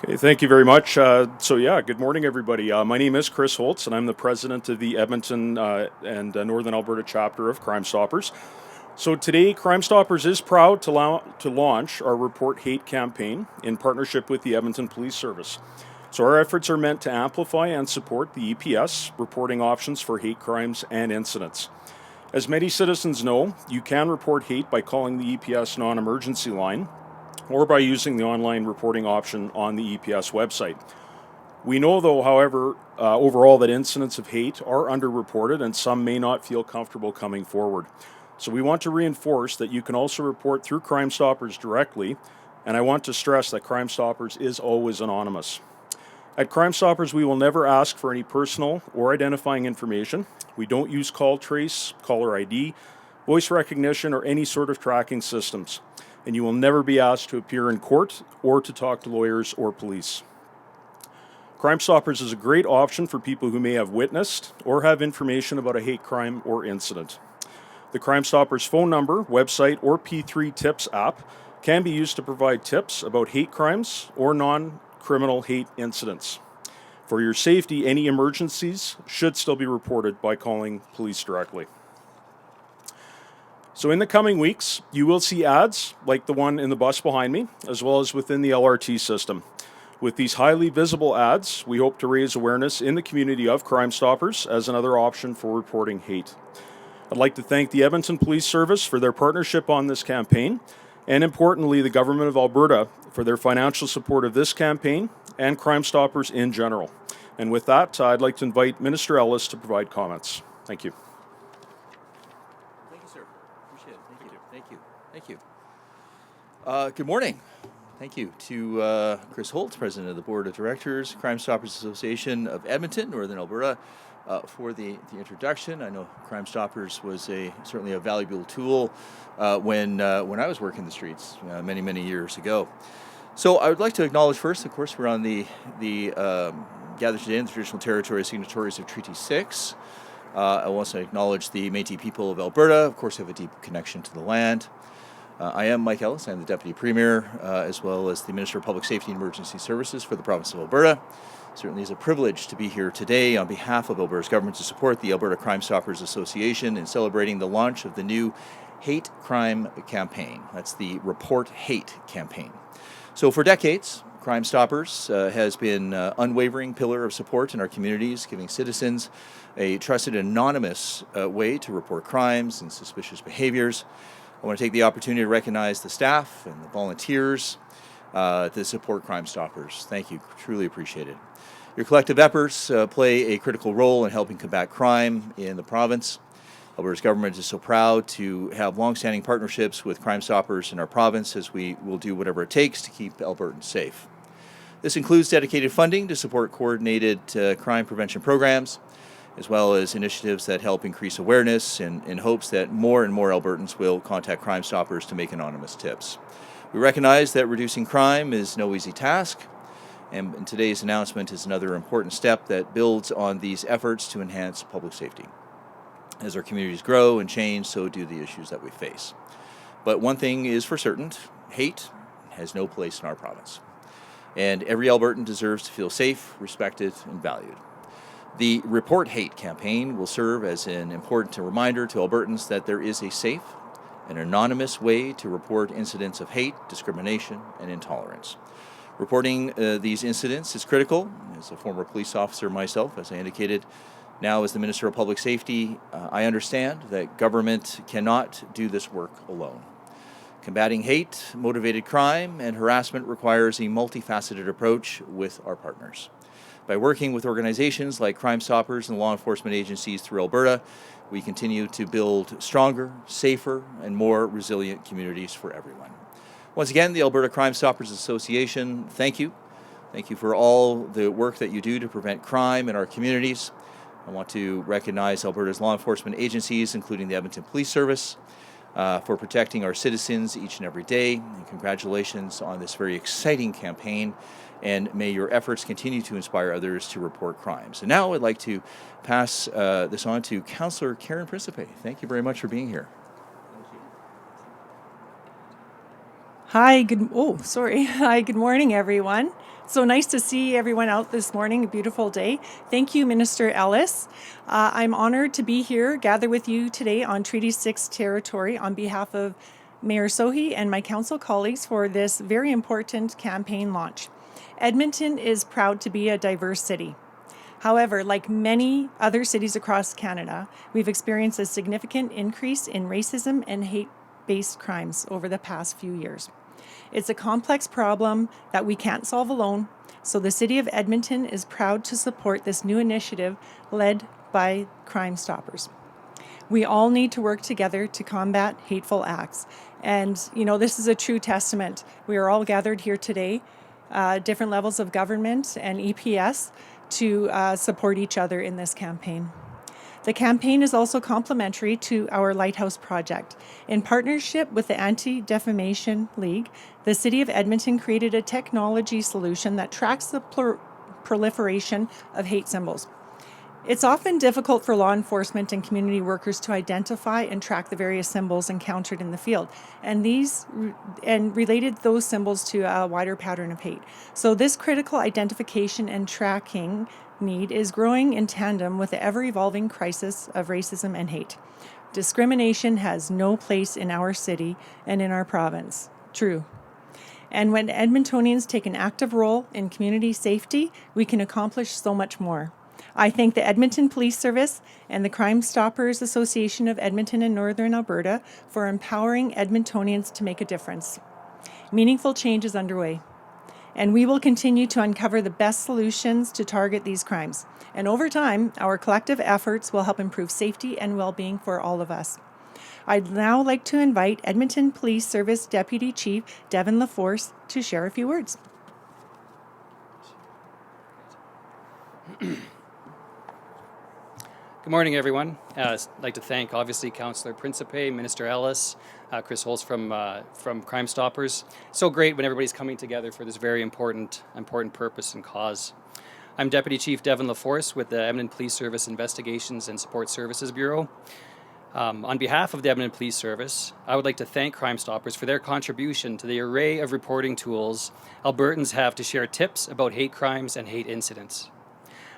Okay, thank you very much. Good morning, everybody. My name is Chris Holtz, and I'm the president of the Edmonton and Northern Alberta chapter of Crime Stoppers. So today, Crime Stoppers is proud to launch our Report Hate campaign in partnership with the Edmonton Police Service. So our efforts are meant to amplify and support the EPS reporting options for hate crimes and incidents. As many citizens know, you can report hate by calling the EPS non-emergency line or by using the online reporting option on the EPS website. We know, though, however, overall that incidents of hate are underreported and some may not feel comfortable coming forward. So we want to reinforce that you can also report through Crime Stoppers directly, and I want to stress that Crime Stoppers is always anonymous. At Crime Stoppers, we will never ask for any personal or identifying information. We don't use call trace, caller ID, voice recognition, or any sort of tracking systems. And you will never be asked to appear in court or to talk to lawyers or police. Crime Stoppers is a great option for people who may have witnessed or have information about a hate crime or incident. The Crime Stoppers phone number, website, or P3 Tips app can be used to provide tips about hate crimes or non-criminal hate incidents. For your safety, any emergencies should still be reported by calling police directly. So in the coming weeks, you will see ads like the one in the bus behind me, as well as within the LRT system. With these highly visible ads, we hope to raise awareness in the community of Crime Stoppers as another option for reporting hate. I'd like to thank the Edmonton Police Service for their partnership on this campaign, and importantly, the Government of Alberta for their financial support of this campaign and Crime Stoppers in general. And with that, I'd like to invite Minister Ellis to provide comments. Thank you. Thank you. Good morning. Thank you to Chris Holtz, President of the Board of Directors, Crime Stoppers Association of Edmonton, Northern Alberta, for the introduction. I know Crime Stoppers was certainly a valuable tool when I was working the streets many years ago. So I would like to acknowledge first, of course, we're on the gathered today in the traditional territory signatories of Treaty 6. I want to acknowledge the Métis people of Alberta, of course, have a deep connection to the land. I am Mike Ellis. I'm the Deputy Premier, as well as the Minister of Public Safety and Emergency Services for the province of Alberta. Certainly is a privilege to be here today on behalf of Alberta's government to support the Alberta Crime Stoppers Association in celebrating the launch of the new hate crime campaign. That's the Report Hate campaign. So for decades, Crime Stoppers has been an unwavering pillar of support in our communities, giving citizens a trusted, anonymous way to report crimes and suspicious behaviors. I want to take the opportunity to recognize the staff and the volunteers that support Crime Stoppers. Thank you. Truly appreciate it. Your collective efforts play a critical role in helping combat crime in the province. Alberta's government is so proud to have long-standing partnerships with Crime Stoppers in our province, as we will do whatever it takes to keep Albertans safe. This includes dedicated funding to support coordinated crime prevention programs, as well as initiatives that help increase awareness in hopes that more and more Albertans will contact Crime Stoppers to make anonymous tips. We recognize that reducing crime is no easy task, and today's announcement is another important step that builds on these efforts to enhance public safety. As our communities grow and change, so do the issues that we face. But one thing is for certain, hate has no place in our province. And every Albertan deserves to feel safe, respected, and valued. The Report Hate campaign will serve as an important reminder to Albertans that there is a safe and anonymous way to report incidents of hate, discrimination, and intolerance. Reporting these incidents is critical. As a former police officer myself, as I indicated, now as the Minister of Public Safety, I understand that government cannot do this work alone. Combating hate, motivated crime, and harassment requires a multifaceted approach with our partners. By working with organizations like Crime Stoppers and law enforcement agencies through Alberta, we continue to build stronger, safer, and more resilient communities for everyone. Once again, the Alberta Crime Stoppers Association, thank you. Thank you for all the work that you do to prevent crime in our communities. I want to recognize Alberta's law enforcement agencies, including the Edmonton Police Service, for protecting our citizens each and every day. And congratulations on this very exciting campaign. And may your efforts continue to inspire others to report crimes. And now I'd like to pass this on to Councillor Karen Principe. Thank you very much for being here. Hi, Hi, good morning, everyone. So nice to see everyone out this morning, a beautiful day. Thank you, Minister Ellis. I'm honored to be here, gather with you today on Treaty 6 territory on behalf of Mayor Sohi and my council colleagues for this very important campaign launch. Edmonton is proud to be a diverse city. However, like many other cities across Canada, we've experienced a significant increase in racism and hate-based crimes over the past few years. It's a complex problem that we can't solve alone, so the City of Edmonton is proud to support this new initiative led by Crime Stoppers. We all need to work together to combat hateful acts. And, this is a true testament. We are all gathered here today, different levels of government and EPS, to support each other in this campaign. The campaign is also complementary to our Lighthouse project. In partnership with the Anti-Defamation League, the City of Edmonton created a technology solution that tracks the proliferation of hate symbols. It's often difficult for law enforcement and community workers to identify and track the various symbols encountered in the field, and related those symbols to a wider pattern of hate. So this critical identification and tracking need is growing in tandem with the ever-evolving crisis of racism and hate. Discrimination has no place in our city and in our province. True. And when Edmontonians take an active role in community safety, we can accomplish so much more. I thank the Edmonton Police Service and the Crime Stoppers Association of Edmonton and Northern Alberta for empowering Edmontonians to make a difference. Meaningful change is underway, and we will continue to uncover the best solutions to target these crimes. And over time, our collective efforts will help improve safety and well-being for all of us. I'd now like to invite Edmonton Police Service Deputy Chief Devin LaForce to share a few words. Good morning, everyone. I'd like to thank, obviously, Councillor Principe, Minister Ellis, Chris Holtz from Crime Stoppers. So great when everybody's coming together for this very important purpose and cause. I'm Deputy Chief Devin LaForce with the Edmonton Police Service Investigations and Support Services Bureau. On behalf of the Edmonton Police Service, I would like to thank Crime Stoppers for their contribution to the array of reporting tools Albertans have to share tips about hate crimes and hate incidents.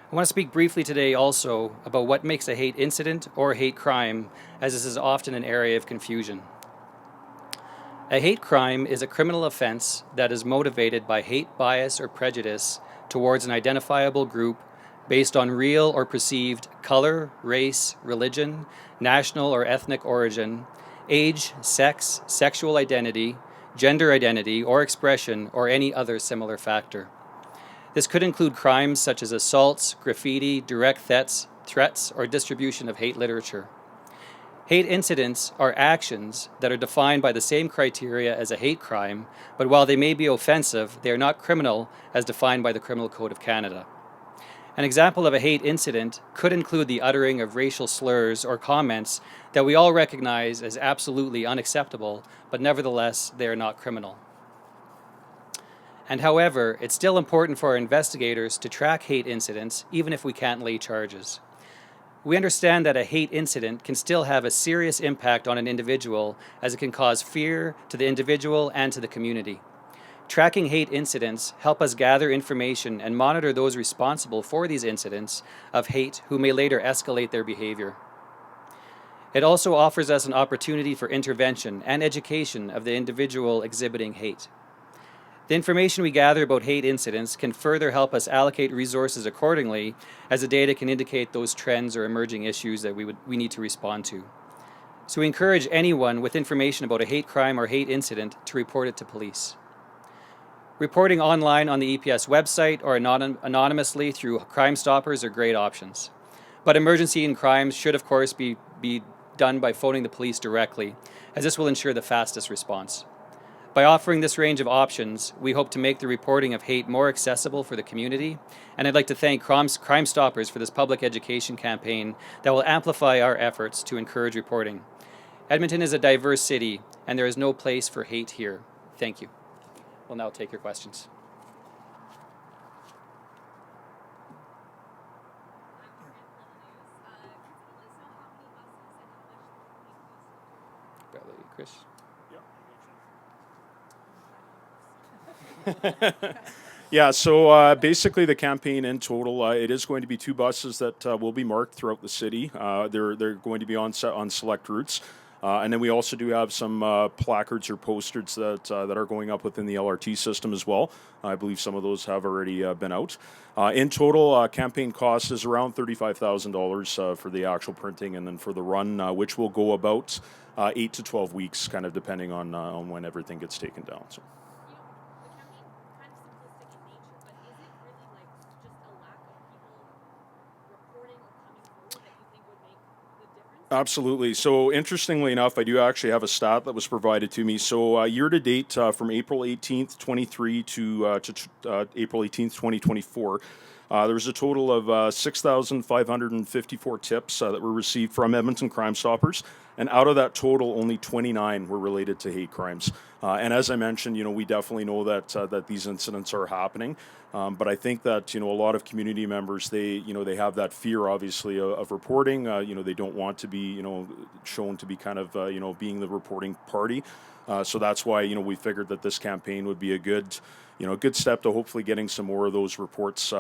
I want to speak briefly today also about what makes a hate incident or a hate crime, as this is often an area of confusion. A hate crime is a criminal offense that is motivated by hate, bias, or prejudice towards an identifiable group based on real or perceived color, race, religion, national or ethnic origin, age, sex, sexual identity, gender identity or expression, or any other similar factor. This could include crimes such as assaults, graffiti, direct threats, or distribution of hate literature. Hate incidents are actions that are defined by the same criteria as a hate crime, but while they may be offensive, they are not criminal as defined by the Criminal Code of Canada. An example of a hate incident could include the uttering of racial slurs or comments that we all recognize as absolutely unacceptable, but nevertheless, they are not criminal. And however, it's still important for our investigators to track hate incidents, even if we can't lay charges. We understand that a hate incident can still have a serious impact on an individual, as it can cause fear to the individual and to the community. Tracking hate incidents help us gather information and monitor those responsible for these incidents of hate who may later escalate their behavior. It also offers us an opportunity for intervention and education of the individual exhibiting hate. The information we gather about hate incidents can further help us allocate resources accordingly, as the data can indicate those trends or emerging issues that we need to respond to. So we encourage anyone with information about a hate crime or hate incident to report it to police. Reporting online on the EPS website or anonymously through Crime Stoppers are great options. But emergency and crimes should, of course, be done by phoning the police directly, as this will ensure the fastest response. By offering this range of options, we hope to make the reporting of hate more accessible for the community, and I'd like to thank Crime Stoppers for this public education campaign that will amplify our efforts to encourage reporting. Edmonton is a diverse city, and there is no place for hate here. Thank you. We'll now take your questions. Chris? Yeah, so basically the campaign in total, it is going to be two buses that will be marked throughout the city. They're going to be on select routes. And then we also do have some placards or posters that are going up within the LRT system as well. I believe some of those have already been out. In total, campaign cost is around $35,000 for the actual printing, and then for the run, which will go about 8 to 12 weeks, kind of depending on when everything gets taken down. So. Absolutely. So, interestingly enough, I do actually have a stat that was provided to me. So, year to date, from April 18th, 23 to April 18th, 2024, there was a total of 6,554 tips that were received from Edmonton Crime Stoppers. And out of that total, only 29 were related to hate crimes. And as I mentioned, we definitely know that these incidents are happening. But I think that a lot of community members, they have that fear, obviously, of reporting. They don't want to be shown to be kind of being the reporting party. So that's why we figured that this campaign would be a good step to hopefully getting some more of those reports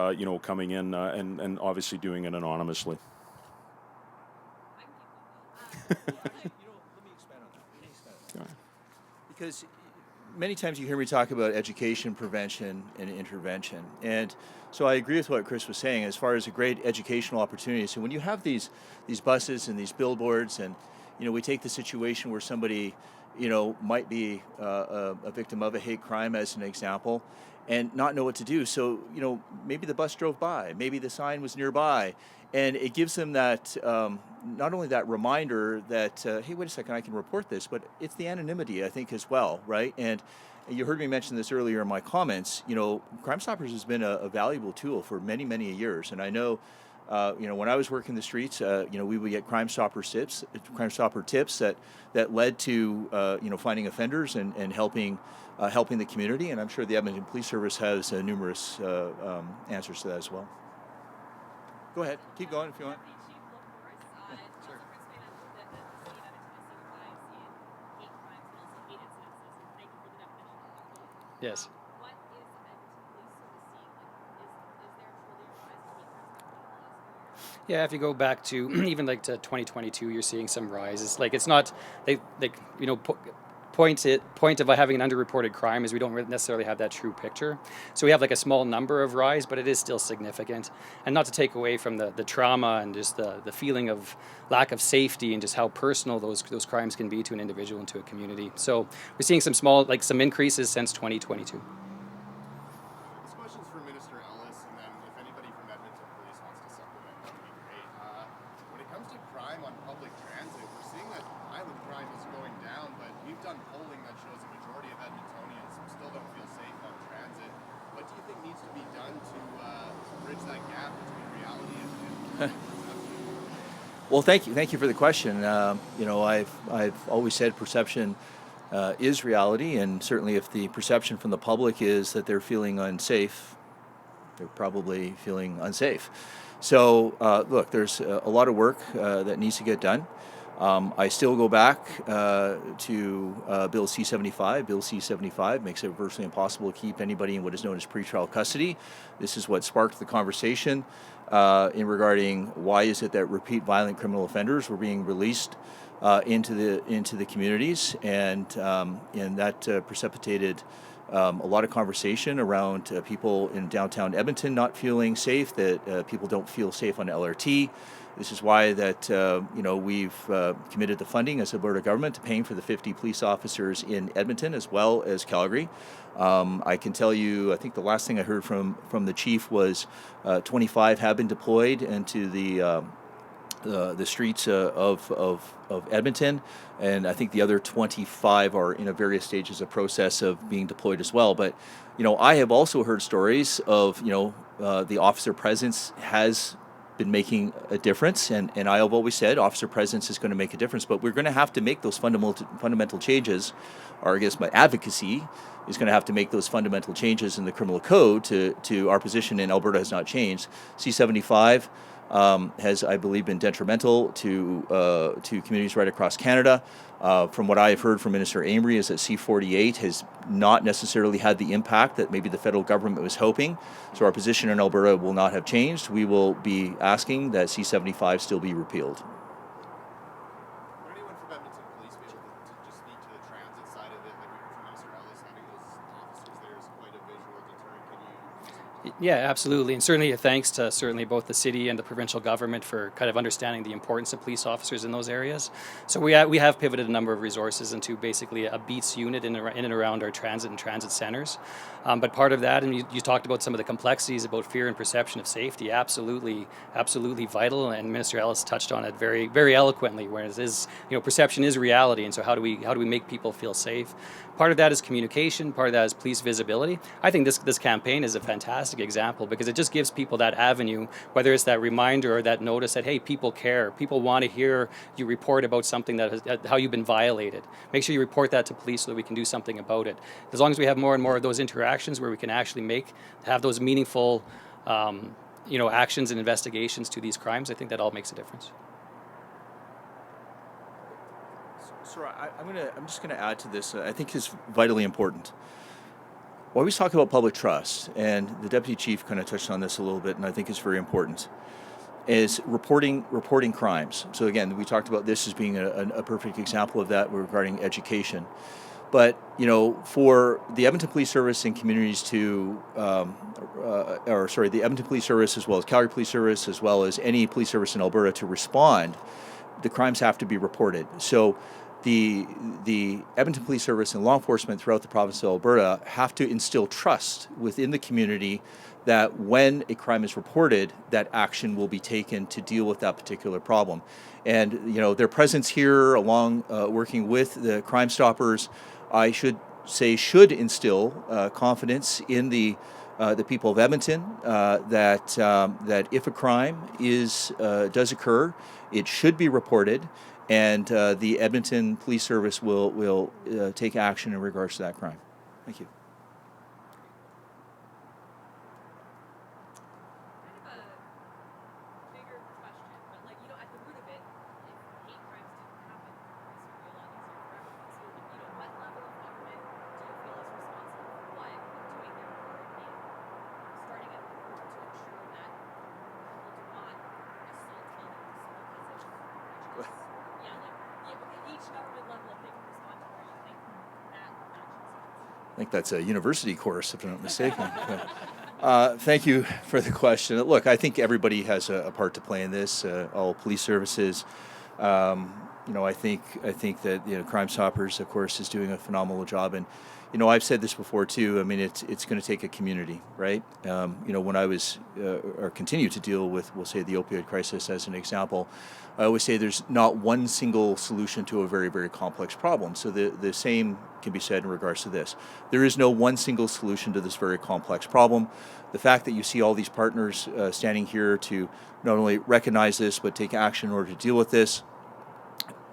coming in, and obviously doing it anonymously. Let me expand on that. Because many times you hear me talk about education, prevention, and intervention. And so I agree with what Chris was saying as far as a great educational opportunity. So when you have these buses and these billboards, and we take the situation where somebody might be a victim of a hate crime as an example, and not know what to do. So maybe the bus drove by, maybe the sign was nearby, and it gives them that not only that reminder that hey, wait a second, I can report this, but it's the anonymity, I think, as well, right? And you heard me mention this earlier in my comments. Crime Stoppers has been a valuable tool for many, many years, and I know. When I was working the streets, we would get Crime Stopper tips that led to finding offenders and helping the community. And I'm sure the Edmonton Police Service has numerous answers to that as well. Go ahead, keep going if you want. Yes. Yeah, if you go back to even like to 2022, you're seeing some rises. Like it's not point of having an underreported crime is we don't necessarily have that true picture. So we have like a small number of rise, but it is still significant. And not to take away from the trauma and just the feeling of lack of safety and just how personal those crimes can be to an individual and to a community. So we're seeing some increases since 2022. This question's for Minister Ellis, and then if anybody from Edmonton Police wants to supplement, that would be great. When it comes to crime on public transit, we're seeing that violent crime is going down, but we've done polling that shows a majority of Edmontonians still don't feel safe on transit. What do you think needs to be done to bridge that gap between reality and perception? Well, thank you for the question. I've always said perception is reality, and certainly if the perception from the public is that they're feeling unsafe, they're probably feeling unsafe. So, look, there's a lot of work that needs to get done. I still go back to Bill C-75. Bill C-75 makes it virtually impossible to keep anybody in what is known as pretrial custody. This is what sparked the conversation in regarding why is it that repeat violent criminal offenders were being released into the communities, and that precipitated a lot of conversation around people in downtown Edmonton not feeling safe, that people don't feel safe on LRT. This is why that we've committed the funding as Alberta government to paying for the 50 police officers in Edmonton as well as Calgary. I can tell you, I think the last thing I heard from the chief was 25 have been deployed into the streets of Edmonton, and I think the other 25 are in various stages of process of being deployed as well. But I have also heard stories of the officer presence has been making a difference, and I have always said officer presence is going to make a difference, but we're going to have to make those fundamental changes, or I guess my advocacy is going to have to make those fundamental changes in the criminal code to our position in Alberta has not changed. C-75 has, I believe, been detrimental to communities right across Canada. From what I have heard from Minister Amory is that C-48 has not necessarily had the impact that maybe the federal government was hoping. So our position in Alberta will not have changed. We will be asking that C-75 still be repealed. Would anyone from Edmonton Police be able to just speak to the transit side of it? Like we heard from Minister Ellis, having those officers there is quite a visual deterrent. Can you Yeah, absolutely, and certainly thanks to both the city and the provincial government for kind of understanding the importance of police officers in those areas. So we have pivoted a number of resources into basically a beats unit in and around our transit and transit centers. But part of that, and you talked about some of the complexities about fear and perception of safety, absolutely vital. And Minister Ellis touched on it very, very eloquently. Whereas perception is reality, and so how do we make people feel safe? Part of that is communication. Part of that is police visibility. I think this campaign is a fantastic example because it just gives people that avenue, whether it's that reminder or that notice that, hey, people care. People want to hear you report about something how you've been violated. Make sure you report that to police so that we can do something about it. As long as we have more and more of those interactions where we can actually have those meaningful actions and investigations to these crimes, I think that all makes a difference. So I'm just gonna add to this. I think is vitally important. We always talk about public trust, and the deputy chief kind of touched on this a little bit, and I think it's very important. Is reporting crimes. So again, we talked about this as being a perfect example of that regarding education. But for the Edmonton Police Service and communities the Edmonton Police Service as well as Calgary Police Service as well as any police service in Alberta to respond, the crimes have to be reported. So the Edmonton Police Service and law enforcement throughout the province of Alberta have to instill trust within the community that when a crime is reported, that action will be taken to deal with that particular problem. And their presence here, along working with the Crime Stoppers, I should instill confidence in the people of Edmonton that if a crime does occur, it should be reported, and the Edmonton Police Service will take action in regards to that crime. Thank you. I think that's a university course, if I'm not mistaken. Thank you for the question. Look, I think everybody has a part to play in this. All police services. I think that Crime Stoppers, of course, is doing a phenomenal job. And I've said this before too. I mean, it's going to take a community, right? When I was or continue to deal with, we'll say, the opioid crisis as an example, I always say there's not one single solution to a very, very complex problem. So the same can be said in regards to this. There is no one single solution to this very complex problem. The fact that you see all these partners standing here to not only recognize this but take action in order to deal with this.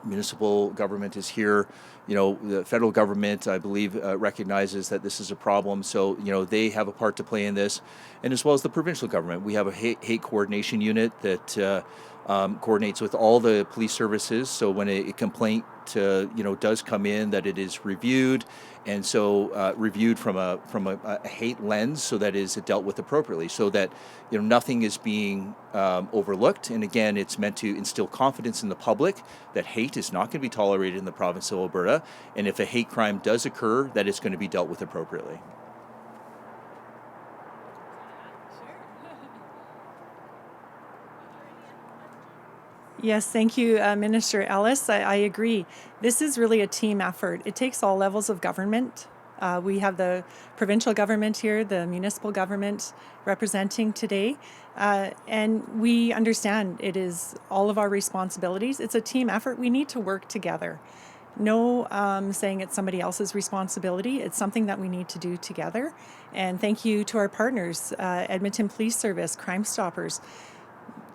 Municipal government is here. The federal government, I believe, recognizes that this is a problem. So, they have a part to play in this. And as well as the provincial government. We have a hate coordination unit that coordinates with all the police services. So when a complaint, does come in, that it is reviewed. And so reviewed from a hate lens, so that is dealt with appropriately, so that nothing is being overlooked. And again, it's meant to instill confidence in the public that hate is not going to be tolerated in the province of Alberta, and if a hate crime does occur, that it's going to be dealt with appropriately. Yes, thank you, Minister Ellis. I agree. This is really a team effort. It takes all levels of government. We have the provincial government here, the municipal government representing today, and we understand it is all of our responsibilities. It's a team effort. We need to work together. No saying it's somebody else's responsibility. It's something that we need to do together. And thank you to our partners, Edmonton Police Service, Crime Stoppers.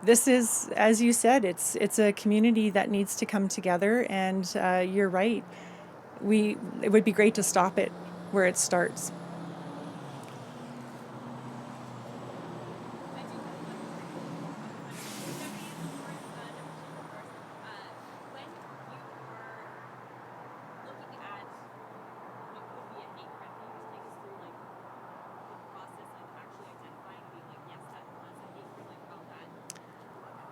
This is, as you said, it's a community that needs to come together, and you're right. It would be great to stop it where it starts.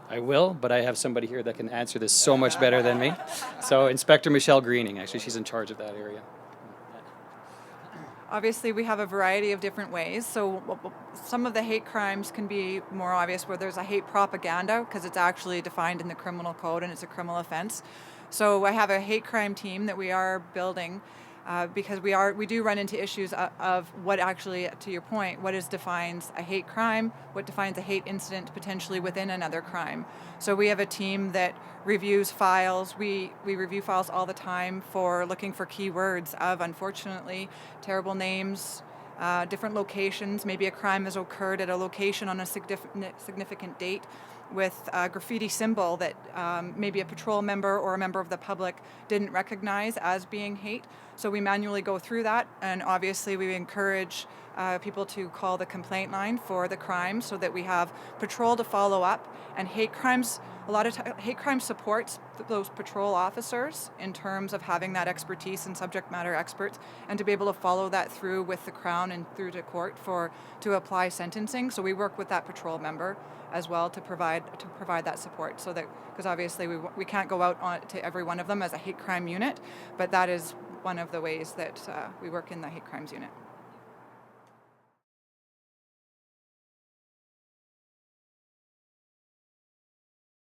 I will, but I have somebody here that can answer this so much better than me. So Inspector Michelle Greening, actually, she's in charge of that area. Obviously, we have a variety of different ways. So some of the hate crimes can be more obvious where there's a hate propaganda because it's actually defined in the criminal code and it's a criminal offense. So I have a hate crime team that we are building because we do run into issues of what actually, to your point, defines a hate crime, what defines a hate incident potentially within another crime. So we have a team that reviews files. We review files all the time for looking for keywords of, unfortunately, terrible names, different locations. Maybe a crime has occurred at a location on a significant date with a graffiti symbol that maybe a patrol member or a member of the public didn't recognize as being hate. So we manually go through that, and obviously we encourage people to call the complaint line for the crime so that we have patrol to follow up. And hate crimes, hate crime supports those patrol officers in terms of having that expertise and subject matter experts, and to be able to follow that through with the Crown and through to court to apply sentencing. So we work with that patrol member as well to provide that support, so that, because obviously we can't go out to every one of them as a hate crime unit, but that is one of the ways that we work in the hate crimes unit.